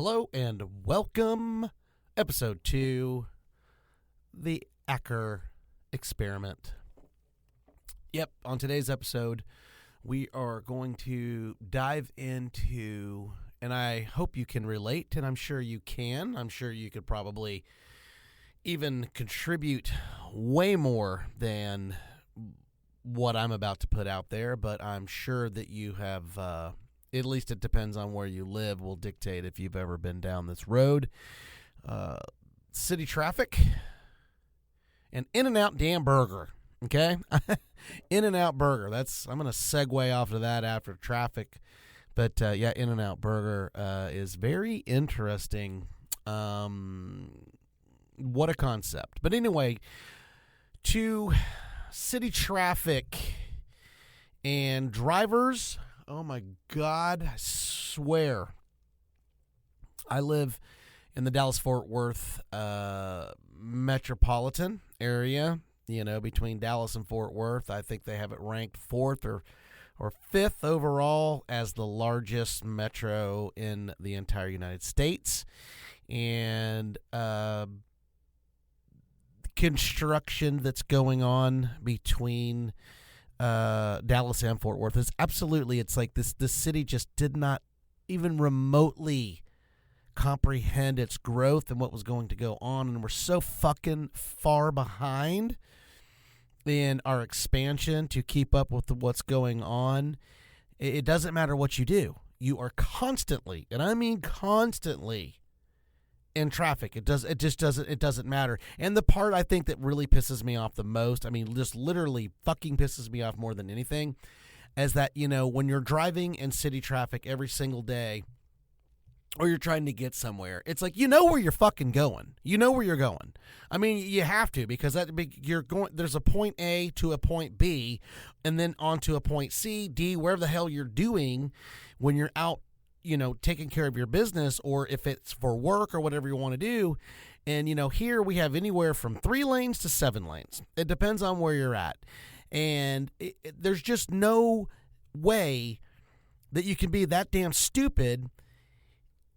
Hello and welcome, episode 2, the Acker Experiment. Yep, on today's episode, we are going to dive into, and I hope you can relate, and I'm sure you can. I'm sure you could probably even contribute way more than what I'm about to put out there, but I'm sure that you have, at least it depends on where you live, will dictate if you've ever been down this road. City traffic and In-N-Out damn burger, okay? In-N-Out burger. I'm going to segue off of that after traffic. But, In-N-Out burger is very interesting. What a concept. But anyway, to city traffic and drivers, oh my God, I swear. I live in the Dallas-Fort Worth metropolitan area, between Dallas and Fort Worth. I think they have it ranked 4th or 5th overall as the largest metro in the entire United States. And construction that's going on between Dallas and Fort Worth is absolutely, it's like this city just did not even remotely comprehend its growth and what was going to go on, and we're so fucking far behind in our expansion to keep up with what's going on. It doesn't matter what you do. You are constantly, and I mean constantly, in traffic. It doesn't matter. And the part I think that really pisses me off the most, just literally fucking pisses me off more than anything, is that, when you're driving in city traffic every single day, or you're trying to get somewhere, it's like, where you're fucking going. You know where you're going. You have to, because there's a point A to a point B, and then on to a point C, D, wherever the hell you're doing when you're out, taking care of your business, or if it's for work or whatever you want to do. And, here we have anywhere from 3 lanes to 7 lanes. It depends on where you're at. And there's just no way that you can be that damn stupid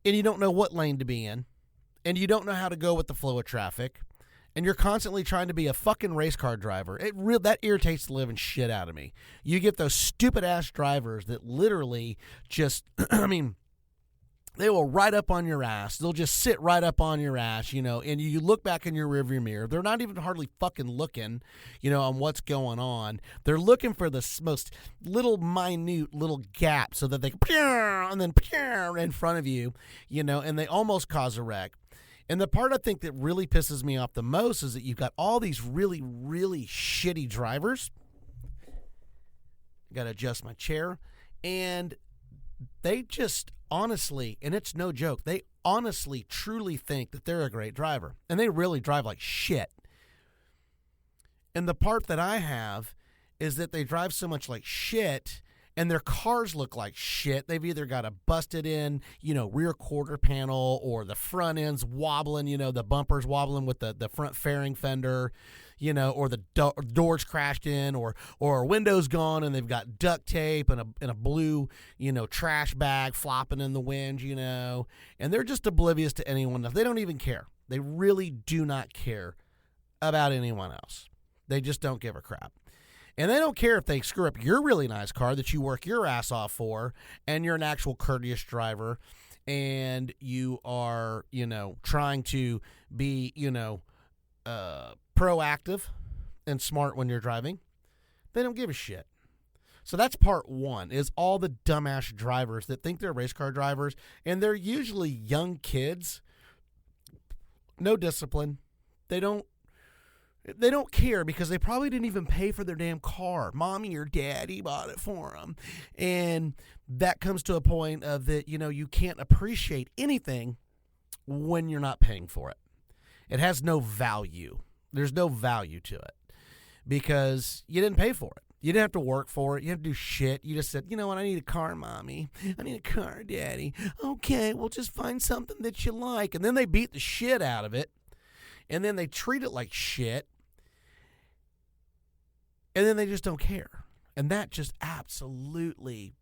and you don't know what lane to be in, and you don't know how to go with the flow of traffic, and you're constantly trying to be a fucking race car driver. That irritates the living shit out of me. You get those stupid-ass drivers that literally just, they will ride up on your ass. They'll just sit right up on your ass, and you look back in your rearview mirror. They're not even hardly fucking looking, on what's going on. They're looking for the most minute little gap so that they can, and then in front of you, and they almost cause a wreck. And the part I think that really pisses me off the most is that you've got all these really, really shitty drivers. Got to adjust my chair. And they just honestly, and it's no joke, they honestly, truly think that they're a great driver. And they really drive like shit. And the part that I have is that they drive so much like shit, and their cars look like shit. They've either got a busted in, rear quarter panel, or the front end's wobbling, the bumper's wobbling with the front fairing fender, or the doors crashed in, or a window's gone and they've got duct tape and a blue, trash bag flopping in the wind, and they're just oblivious to anyone else. They don't even care. They really do not care about anyone else. They just don't give a crap. And they don't care if they screw up your really nice car that you work your ass off for, and you're an actual courteous driver, and you are, trying to be, proactive and smart when you're driving. They don't give a shit. So that's part one, is all the dumbass drivers that think they're race car drivers, and they're usually young kids, no discipline. They don't care because they probably didn't even pay for their damn car. Mommy or daddy bought it for them. And that comes to a point of that, you can't appreciate anything when you're not paying for it. It has no value. There's no value to it because you didn't pay for it. You didn't have to work for it. You didn't do shit. You just said, you know what, I need a car, Mommy. I need a car, Daddy. Okay, we'll just find something that you like. And then they beat the shit out of it. And then they treat it like shit. And then they just don't care. And that just absolutely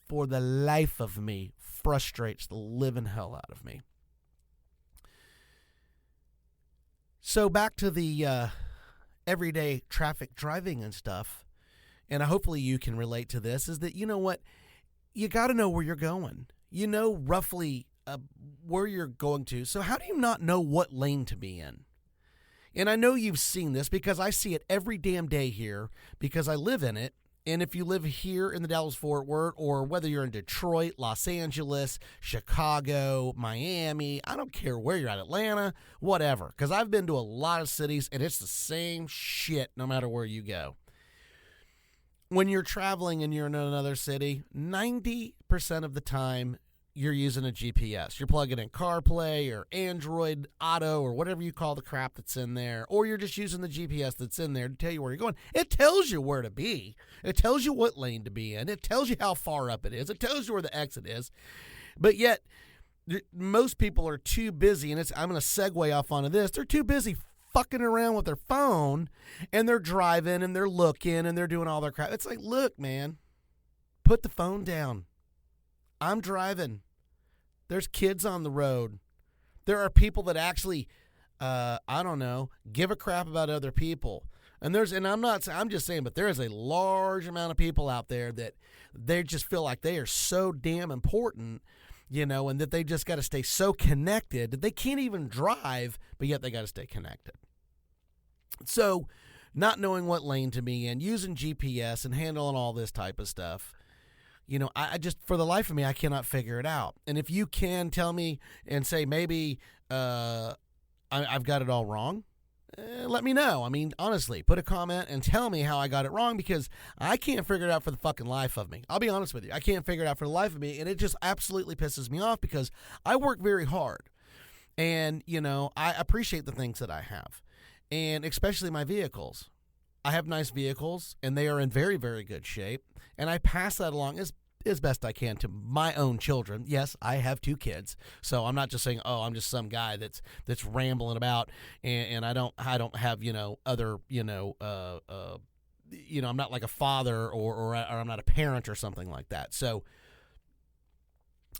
for the life of me, frustrates the living hell out of me. So back to the everyday traffic driving and stuff, and hopefully you can relate to this, is that, you know what? You got to know where you're going. You know roughly where you're going to. So how do you not know what lane to be in? And I know you've seen this because I see it every damn day here because I live in it. And if you live here in the Dallas-Fort Worth, or whether you're in Detroit, Los Angeles, Chicago, Miami, I don't care where you're at, Atlanta, whatever. Because I've been to a lot of cities, and it's the same shit no matter where you go. When you're traveling and you're in another city, 90% of the time, you're using a GPS. You're plugging in CarPlay or Android Auto or whatever you call the crap that's in there, or you're just using the GPS that's in there to tell you where you're going. It tells you where to be. It tells you what lane to be in. It tells you how far up it is. It tells you where the exit is. But yet, most people are too busy, and I'm going to segue off onto this. They're too busy fucking around with their phone, and they're driving, and they're looking, and they're doing all their crap. It's like, look, man, put the phone down. I'm driving. There's kids on the road. There are people that actually, give a crap about other people. And I'm just saying, but there is a large amount of people out there that they just feel like they are so damn important, and that they just got to stay so connected that they can't even drive, but yet they got to stay connected. So, not knowing what lane to be in, using GPS and handling all this type of stuff. I just, for the life of me, I cannot figure it out. And if you can tell me and say maybe I've got it all wrong, let me know. I mean, honestly, put a comment and tell me how I got it wrong, because I can't figure it out for the fucking life of me. I'll be honest with you. I can't figure it out for the life of me, and it just absolutely pisses me off because I work very hard. And, I appreciate the things that I have, and especially my vehicles. I have nice vehicles, and they are in very, very good shape, and I pass that along as best I can to my own children. Yes, I have 2 kids, so I'm not just saying, oh, I'm just some guy that's rambling about, and I don't have other I'm not like a father or I'm not a parent or something like that. So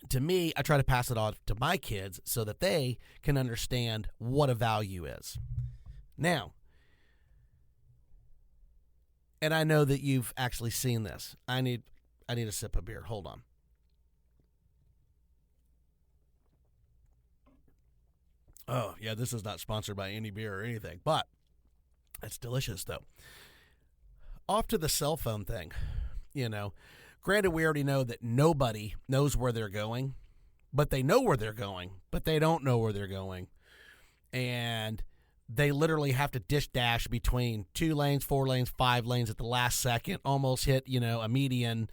to me, I try to pass it on to my kids so that they can understand what a value is. Now, and I know that you've actually seen this. I need a sip of beer. Hold on. Oh, yeah, this is not sponsored by any beer or anything, but it's delicious, though. Off to the cell phone thing. Granted, we already know that nobody knows where they're going, but they know where they're going, but they don't know where they're going. And they literally have to dash between 2 lanes, 4 lanes, 5 lanes at the last second, almost hit, a median,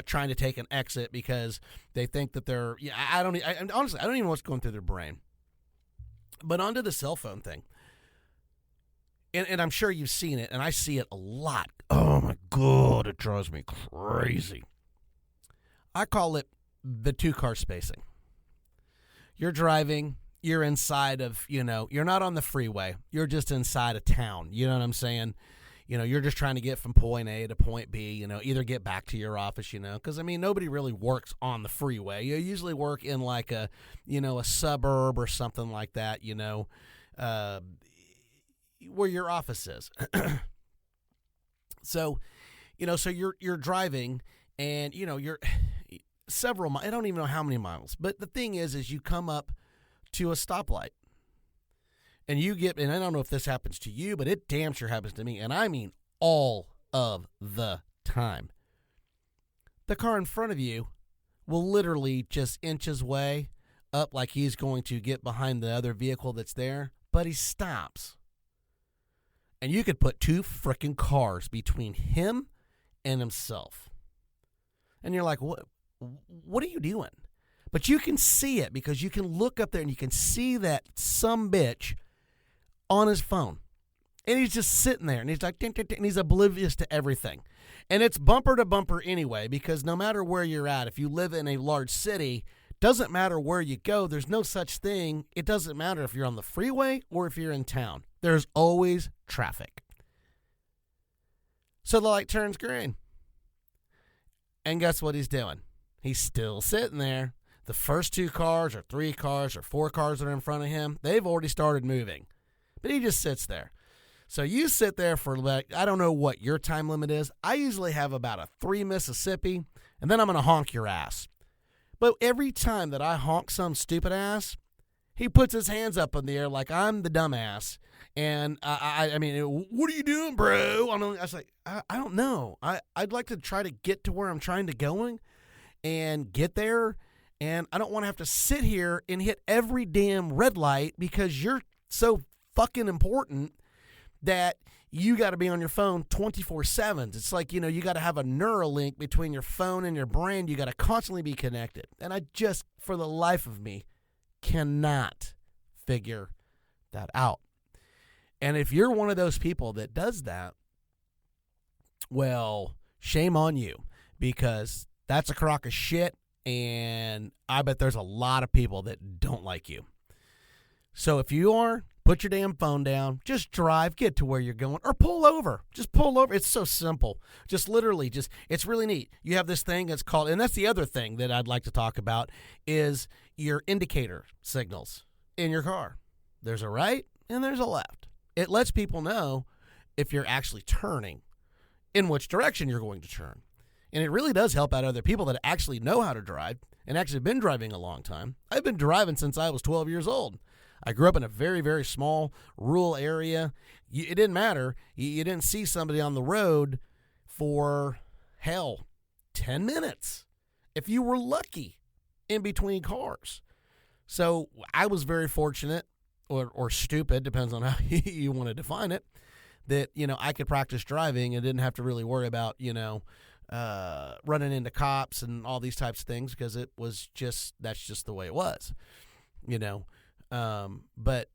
trying to take an exit because they think that they're, honestly, I don't even know what's going through their brain. But onto the cell phone thing. And I'm sure you've seen it, and I see it a lot. Oh, my God, it drives me crazy. I call it the 2-car spacing. You're driving. You're inside of, you're not on the freeway. You're just inside of town. You know what I'm saying? You're just trying to get from point A to point B, either get back to your office, because, nobody really works on the freeway. You usually work in like a suburb or something like that, where your office is. So, so you're driving and, you're several miles. I don't even know how many miles. But the thing is you come up to a stoplight. And and I don't know if this happens to you, but it damn sure happens to me. And I mean all of the time. The car in front of you will literally just inch his way up like he's going to get behind the other vehicle that's there, but he stops. And you could put 2 frickin' cars between him and himself. And you're like, what are you doing? But you can see it because you can look up there and you can see that sumbitch on his phone. And he's just sitting there and he's like, ding, ding, ding, and he's oblivious to everything. And it's bumper to bumper anyway, because no matter where you're at, if you live in a large city, doesn't matter where you go, there's no such thing. It doesn't matter if you're on the freeway or if you're in town. There's always traffic. So the light turns green. And guess what he's doing? He's still sitting there. The first 2 cars or 3 cars or 4 cars that are in front of him, they've already started moving. But he just sits there. So you sit there for, like, I don't know what your time limit is. I usually have about a 3 Mississippi, and then I'm going to honk your ass. But every time that I honk some stupid ass, he puts his hands up in the air like I'm the dumbass. And I mean, what are you doing, bro? I was like, I don't know. I'd like to try to get to where I'm trying to go and get there. And I don't want to have to sit here and hit every damn red light because you're so fucking important that you got to be on your phone 24/7. It's like, you got to have a neural link between your phone and your brain. You got to constantly be connected. And I just, for the life of me, cannot figure that out. And if you're one of those people that does that, well, shame on you, because that's a crock of shit, and I bet there's a lot of people that don't like you. So if you are, put your damn phone down, just drive, get to where you're going, or pull over. Just pull over. It's so simple. Just literally, it's really neat. You have this thing that's called, and that's the other thing that I'd like to talk about, is your indicator signals in your car. There's a right and there's a left. It lets people know if you're actually turning, in which direction you're going to turn. And it really does help out other people that actually know how to drive and actually been driving a long time. I've been driving since I was 12 years old. I grew up in a very, very small rural area. It didn't matter. You didn't see somebody on the road for, 10 minutes, if you were lucky, in between cars. So I was very fortunate, or stupid, depends on how you want to define it, that, I could practice driving and didn't have to really worry about, running into cops and all these types of things, because that's just the way it was, But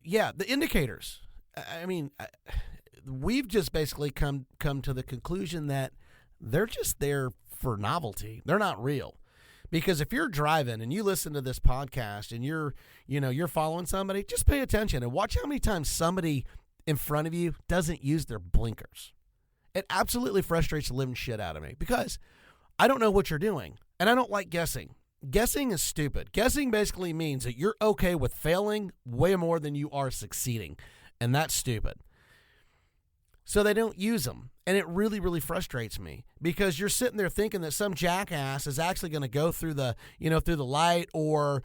yeah, the indicators, I mean, we've just basically come to the conclusion that they're just there for novelty. They're not real. Because if you're driving and you listen to this podcast and you're following somebody, just pay attention and watch how many times somebody in front of you doesn't use their blinkers. It absolutely frustrates the living shit out of me, because I don't know what you're doing, and I don't like guessing. Guessing is stupid. Guessing basically means that you're okay with failing way more than you are succeeding, and that's stupid. So they don't use them, and it really, really frustrates me, because you're sitting there thinking that some jackass is actually going to go through the light, or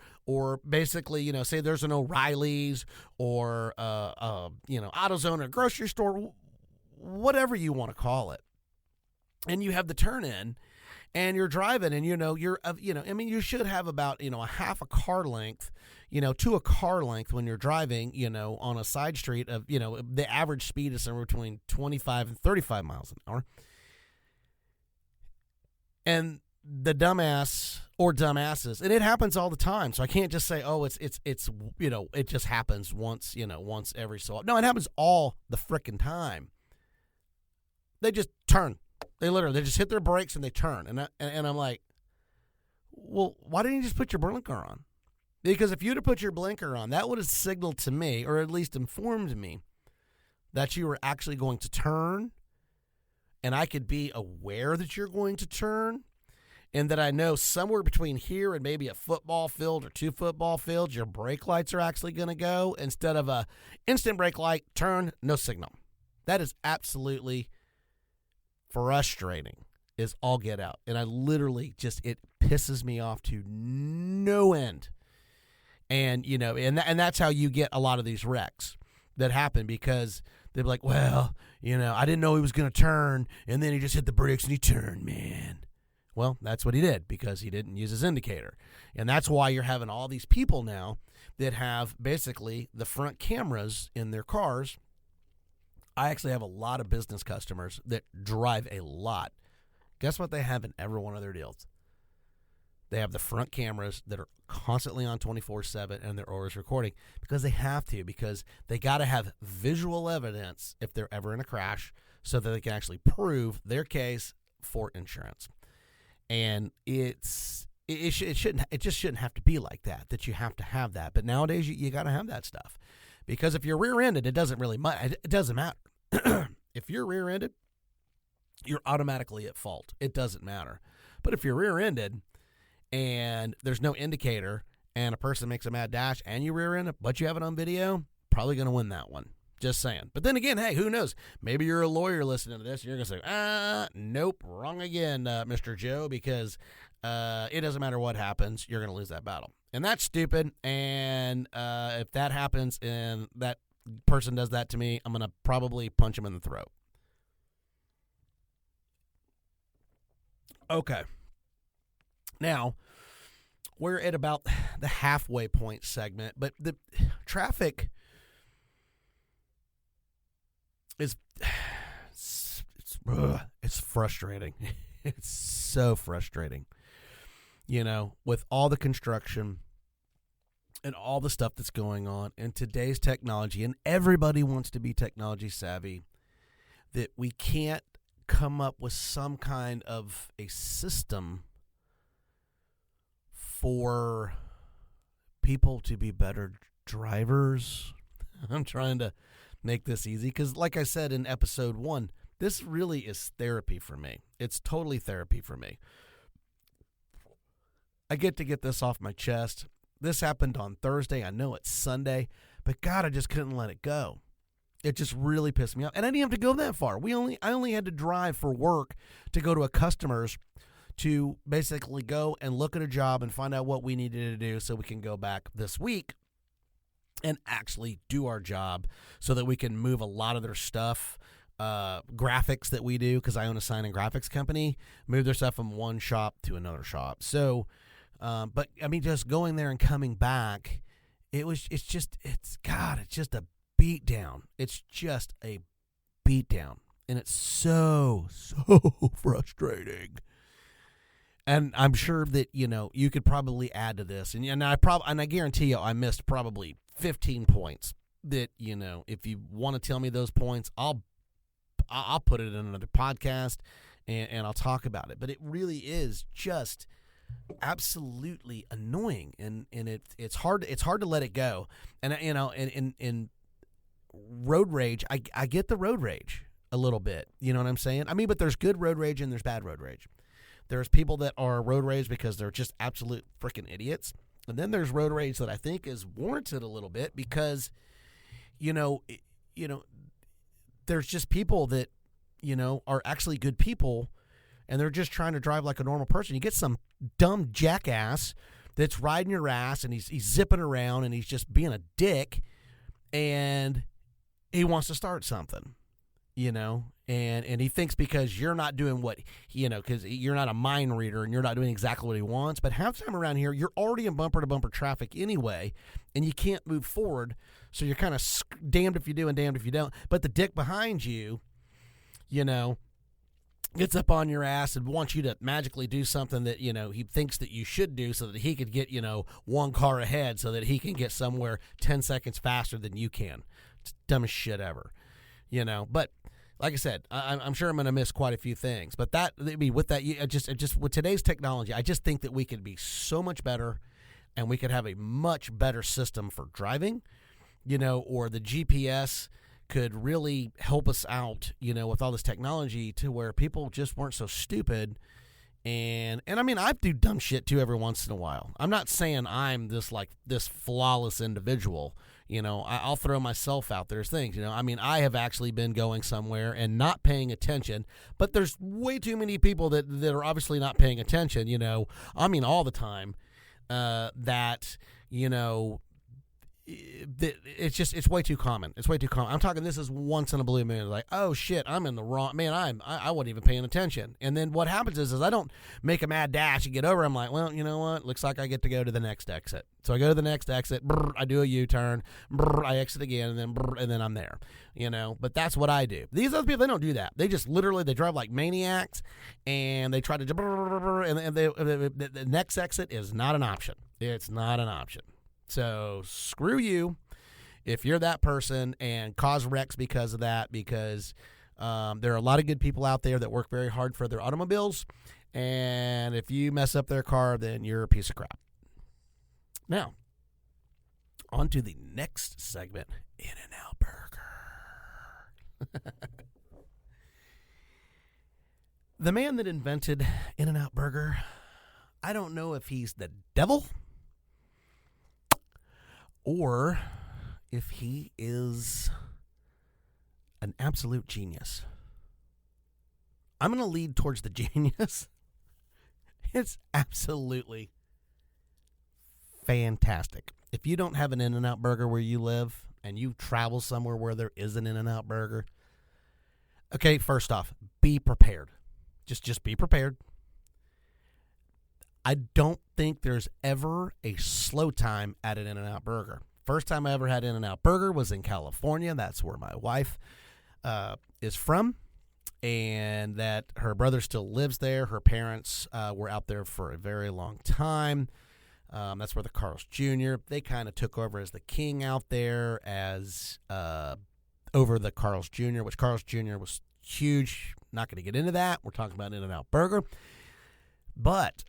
basically, say there's an O'Reilly's or AutoZone or grocery store, whatever you want to call it, and you have the turn in. And you're driving, and you should have about a half a car length, to a car length when you're driving, on a side street of, the average speed is somewhere between 25 and 35 miles an hour. And the dumbass or dumbasses, and it happens all the time. So I can't just say, oh, it's it just happens once every so often. No, it happens all the frickin' time. They just turn. They just hit their brakes and they turn. And I'm like, well, why didn't you just put your blinker on? Because if you'd have put your blinker on, that would have signaled to me, or at least informed me, that you were actually going to turn, and I could be aware that you're going to turn, and that I know somewhere between here and maybe a football field or 2 football fields, your brake lights are actually going to go, instead of a instant brake light, turn, no signal. That is absolutely frustrating, is all get out. And I literally it pisses me off to no end. And, and that's how you get a lot of these wrecks that happen, because they're like, well, I didn't know he was going to turn, and then he just hit the brakes and he turned, man. Well, that's what he did, because he didn't use his indicator. And that's why you're having all these people now that have basically the front cameras in their cars. I actually have a lot of business customers that drive a lot. Guess what they have in every one of their deals? They have the front cameras that are constantly on 24/7, and they're always recording, because they have to, because they got to have visual evidence if they're ever in a crash, so that they can actually prove their case for insurance. And it just shouldn't have to be like that you have to have that. But nowadays you got to have that stuff. Because if you're rear-ended, it doesn't matter. If you're rear-ended, you're automatically at fault. It doesn't matter. But if you're rear-ended and there's no indicator and a person makes a mad dash and you rear-end it, but you have it on video, probably going to win that one. Just saying. But then again, hey, who knows? Maybe you're a lawyer listening to this and you're going to say, nope, wrong again, Mr. Joe, because it doesn't matter what happens, you're going to lose that battle. And that's stupid. And if that happens and that person does that to me, I'm going to probably punch him in the throat. Okay. Now, we're at about the halfway point segment, but the traffic is it's frustrating. It's so frustrating. You know, with all the construction and all the stuff that's going on in today's technology, and everybody wants to be technology savvy, that we can't come up with some kind of a system for people to be better drivers. I'm trying to make this easy because, like I said in episode 1, this really is therapy for me. It's totally therapy for me. I get to get this off my chest. This happened on Thursday. I know it's Sunday, but God, I just couldn't let it go. It just really pissed me off. And I didn't have to go that far. I only had to drive for work to go to a customer's to basically go and look at a job and find out what we needed to do so we can go back this week and actually do our job so that we can move a lot of their stuff, graphics that we do, because I own a sign and graphics company, move their stuff from one shop to another shop. So, but I mean, just going there and coming back, it's just a beat down. It's just a beat down. And it's so frustrating. And I'm sure that, you know, you could probably add to this. And I guarantee you I missed probably 15 points that, you know, if you want to tell me those points, I'll put it in another podcast and I'll talk about it. But it really is just absolutely annoying. And it's hard to let it go. And, you know, in road rage, I get the road rage a little bit. You know what I'm saying? I mean, but there's good road rage and there's bad road rage. There's people that are road rage because they're just absolute freaking idiots. And then there's road rage that I think is warranted a little bit because, you know, there's just people that, you know, are actually good people and they're just trying to drive like a normal person. You get some dumb jackass that's riding your ass and he's zipping around and he's just being a dick and he wants to start something, you know, and he thinks because you're not doing what, you know, because you're not a mind reader and you're not doing exactly what he wants. But half the time around here, you're already in bumper-to-bumper traffic anyway, and you can't move forward. So you're kind of damned if you do and damned if you don't. But the dick behind you, you know, gets up on your ass and wants you to magically do something that, you know, he thinks that you should do so that he could get, you know, one car ahead so that he can get somewhere 10 seconds faster than you can. It's the dumbest shit ever, you know. But like I said, I'm sure I'm going to miss quite a few things. But with today's technology, I just think that we could be so much better and we could have a much better system for driving, you know, or the GPS could really help us out, you know, with all this technology to where people just weren't so stupid. And I mean, I do dumb shit too every once in a while. I'm not saying I'm this flawless individual. You know, I'll throw myself out there as things, you know. I mean, I have actually been going somewhere and not paying attention, but there's way too many people that are obviously not paying attention, you know. I mean, all the time that, you know, it's way too common. It's way too common. I'm talking this is once in a blue moon. Like, oh shit, I'm in the wrong man. I wasn't even paying attention. And then what happens is I don't make a mad dash and get over. I'm like, well, you know what? Looks like I get to go to the next exit. So I go to the next exit. I do a U-turn. I exit again, and then I'm there. You know, but that's what I do. These other people, they don't do that. They just literally they drive like maniacs, and they try to and the next exit is not an option. It's not an option. So screw you if you're that person and cause wrecks because of that, because there are a lot of good people out there that work very hard for their automobiles, and if you mess up their car, then you're a piece of crap. Now, on to the next segment, In-N-Out Burger. The man that invented In-N-Out Burger, I don't know if he's the devil or if he is an absolute genius. I'm going to lead towards the genius. It's absolutely fantastic. If you don't have an In-N-Out Burger where you live and you travel somewhere where there is an In-N-Out Burger, okay, first off, be prepared. Just be prepared. I don't think there's ever a slow time at an In-N-Out Burger. First time I ever had In-N-Out Burger was in California. That's where my wife is from, and that her brother still lives there. Her parents were out there for a very long time. That's where the Carl's Jr., they kind of took over as the king out there as over the Carl's Jr., which Carl's Jr. was huge. Not going to get into that. We're talking about In-N-Out Burger. But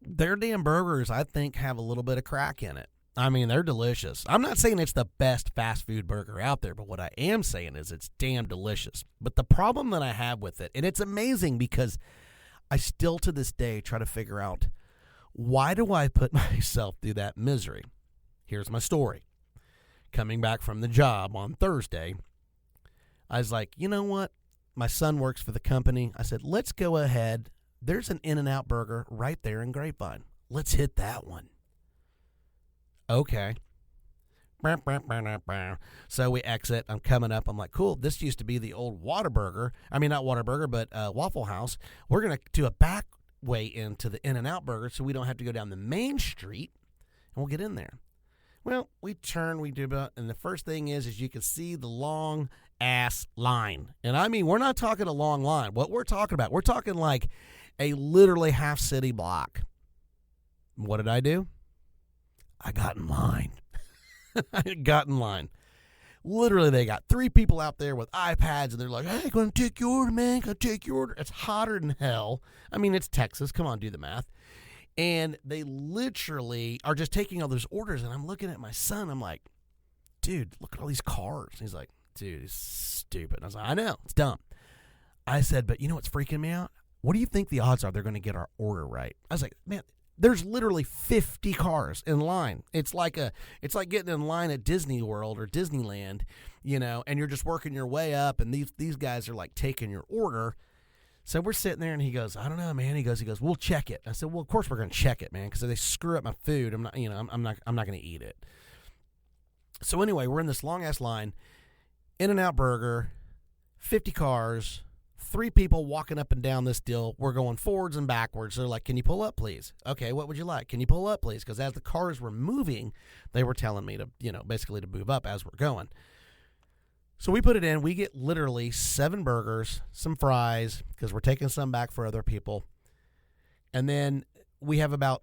their damn burgers, I think, have a little bit of crack in it. I mean, they're delicious. I'm not saying it's the best fast food burger out there, but what I am saying is it's damn delicious. But the problem that I have with it, and it's amazing because I still to this day try to figure out, why do I put myself through that misery? Here's my story. Coming back from the job on Thursday, I was like, you know what? My son works for the company. I said, let's go ahead. There's an In-N-Out Burger right there in Grapevine. Let's hit that one. Okay. So we exit. I'm coming up. I'm like, cool. This used to be the old Whataburger. I mean, not Whataburger, but Waffle House. We're going to do a back way into the In-N-Out Burger so we don't have to go down the main street, and we'll get in there. Well, we turn, we do about, and the first thing is you can see the long ass line. And I mean, we're not talking a long line. What we're talking about, we're talking like a literally half city block. What did I do? I got in line. I got in line. Literally, they got 3 people out there with iPads, and they're like, hey, going to take your order, man. Going to take your order. It's hotter than hell. I mean, it's Texas. Come on, do the math. And they literally are just taking all those orders, and I'm looking at my son. I'm like, dude, look at all these cars. He's like, dude, it's stupid. And I was like, I know, it's dumb. I said, but you know what's freaking me out? What do you think the odds are they're going to get our order right? I was like, man, there's literally 50 cars in line. It's like getting in line at Disney World or Disneyland, you know, and you're just working your way up, and these guys are like taking your order. So we're sitting there, and he goes, I don't know, man. He goes, we'll check it. I said, well, of course we're going to check it, man, because if they screw up my food, I'm not going to eat it. So anyway, we're in this long ass line, In-N-Out Burger, 50 cars, 3 people walking up and down this deal. We're going forwards and backwards. They're like, can you pull up, please? Okay, what would you like? Can you pull up, please? Because as the cars were moving, they were telling me to, basically to move up as we're going. So we put it in. We get literally 7 burgers, some fries, because we're taking some back for other people. And then we have about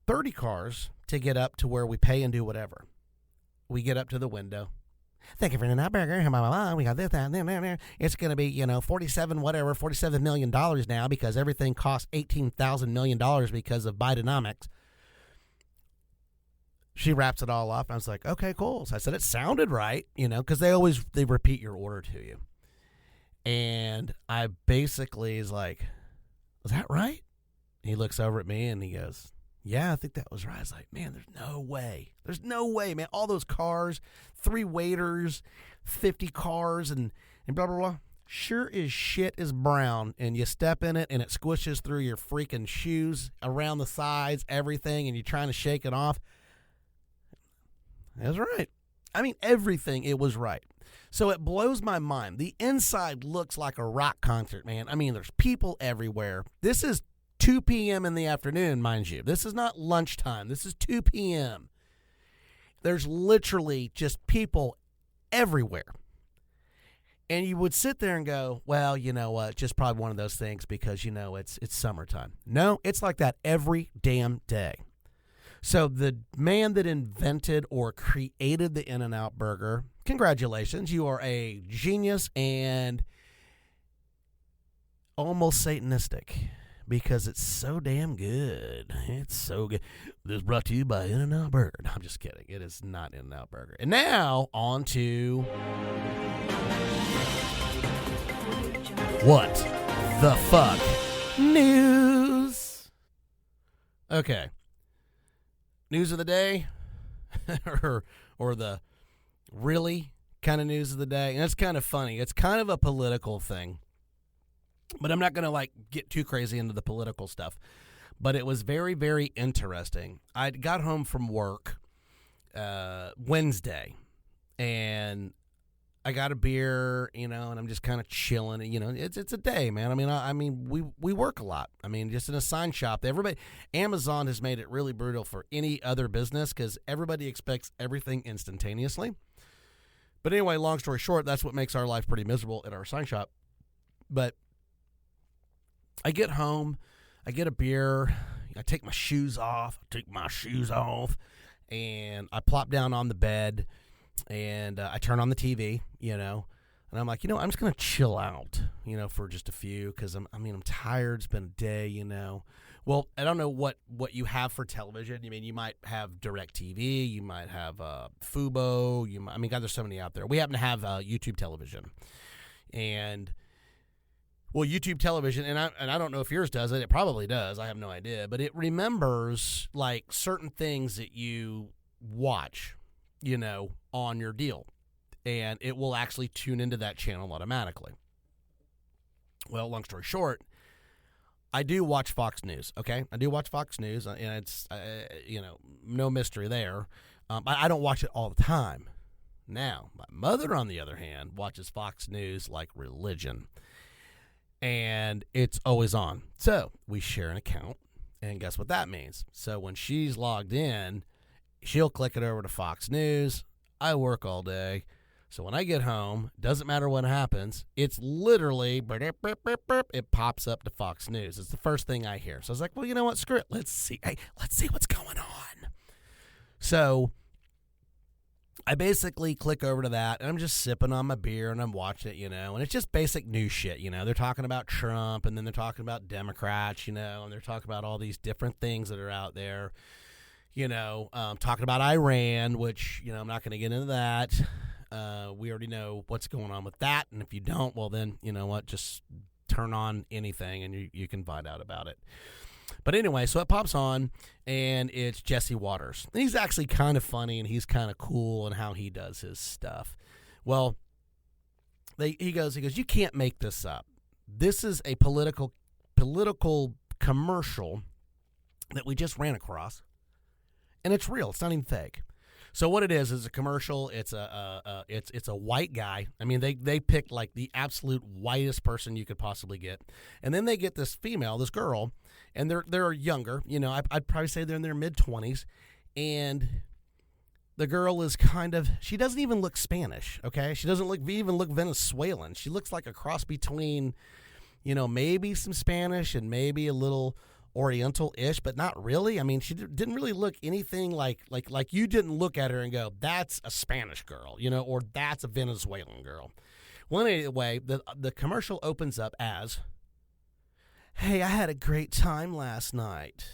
30 cars to get up to where we pay and do whatever. We get up to the window. Thank you for In-N-Out Burger. We got this, that. It's going to be, $47 million now because everything costs $18,000 million because of Bidenomics. She wraps it all up. I was like, okay, cool. So I said, it sounded right, because they repeat your order to you. And I basically is like, was that right? He looks over at me and he goes, yeah, I think that was right. I was like, man, there's no way. There's no way, man. All those cars, 3 waiters, 50 cars, and blah, blah, blah. Sure as shit is brown, and you step in it, and it squishes through your freaking shoes, around the sides, everything, and you're trying to shake it off. That's right. I mean, everything, it was right. So it blows my mind. The inside looks like a rock concert, man. I mean, there's people everywhere. This is 2 p.m. in the afternoon, mind you. This is not lunchtime. This is 2 p.m. There's literally just people everywhere. And you would sit there and go, well, you know what, just probably one of those things because, it's summertime. No, it's like that every damn day. So the man that invented or created the In-N-Out Burger, congratulations, you are a genius and almost Satanistic because it's so damn good. It's so good. This is brought to you by In-N-Out Burger. No, I'm just kidding. It is not In-N-Out Burger. And now on to what the fuck news. Okay. News of the day or the really kind of news of the day. And it's kind of funny. It's kind of a political thing. But I'm not going to get too crazy into the political stuff. But it was very, very interesting. I got home from work Wednesday, and I got a beer, and I'm just kind of chilling. It's a day, man. I mean, we work a lot. I mean, just in a sign shop. Amazon has made it really brutal for any other business because everybody expects everything instantaneously. But anyway, long story short, that's what makes our life pretty miserable at our sign shop. But I get home, I get a beer, I take my shoes off, and I plop down on the bed, and I turn on the TV, and I'm like, I'm just going to chill out, for just a few, because I'm tired, it's been a day, Well, I don't know what you have for television. I mean, you might have DirecTV, you might have Fubo, God, there's so many out there. We happen to have YouTube television, and well, YouTube television, and I don't know if yours does it. It probably does. I have no idea. But it remembers, certain things that you watch, on your deal. And it will actually tune into that channel automatically. Well, long story short, I do watch Fox News, okay? I do watch Fox News, and it's, no mystery there. I don't watch it all the time. Now, my mother, on the other hand, watches Fox News like religion. And it's always on. So we share an account, and guess what that means? So when she's logged in, she'll click it over to Fox News. I work all day. So when I get home, doesn't matter what happens, it's literally, it pops up to Fox News. It's the first thing I hear. So I was like, well, you know what? Screw it. Let's see what's going on. So I basically click over to that, and I'm just sipping on my beer, and I'm watching it, and it's just basic news shit, They're talking about Trump, and then they're talking about Democrats, and they're talking about all these different things that are out there, talking about Iran, which, I'm not going to get into that. We already know what's going on with that, and if you don't, well, then, you know what, just turn on anything, and you can find out about it. But anyway, so it pops on, and it's Jesse Waters. And he's actually kind of funny, and he's kind of cool in how he does his stuff. Well, he goes, you can't make this up. This is a political commercial that we just ran across, and it's real. It's not even fake. So what it is a commercial. It's a white guy. I mean, they picked the absolute whitest person you could possibly get, and then they get this female, this girl, and they're younger. I'd probably say they're in their mid-20s, and the girl is she doesn't even look Spanish. Okay, she doesn't even look Venezuelan. She looks like a cross between, maybe some Spanish and maybe a little Oriental-ish, but not really. I mean, she didn't really look anything like you didn't look at her and go, that's a Spanish girl, or that's a Venezuelan girl. Well, anyway, the commercial opens up as, hey, I had a great time last night.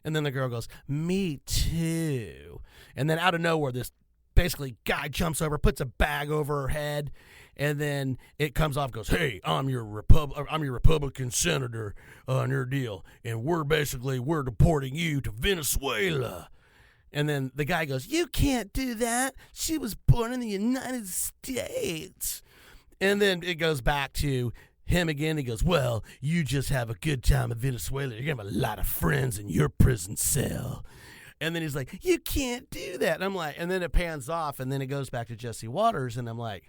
And then the girl goes, me too. And then out of nowhere, this basically guy jumps over, puts a bag over her head, and then it comes off, goes, hey, I'm your Republican senator on your deal, and we're deporting you to Venezuela. And then the guy goes, you can't do that. She was born in the United States. And then it goes back to him again. He goes, well, you just have a good time in Venezuela. You're going to have a lot of friends in your prison cell. And then he's like, you can't do that. And I'm like, and then it pans off, and then it goes back to Jesse Waters, and I'm like,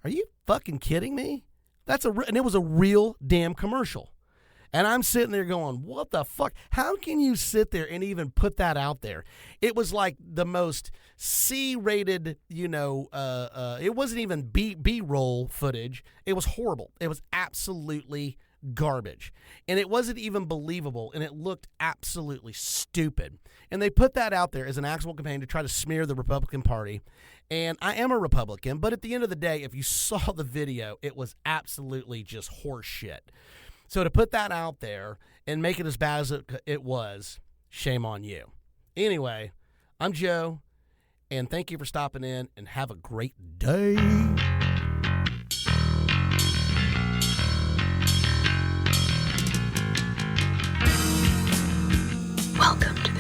are you fucking kidding me? And it was a real damn commercial. And I'm sitting there going, what the fuck? How can you sit there and even put that out there? It was like the most C-rated, it wasn't even B-roll footage. It was horrible. It was absolutely garbage. And it wasn't even believable, and it looked absolutely stupid. And they put that out there as an actual campaign to try to smear the Republican Party. And I am a Republican, but at the end of the day, if you saw the video, it was absolutely just horse shit. So to put that out there and make it as bad as it was, shame on you. Anyway, I'm Joe, and thank you for stopping in, and have a great day. Welcome to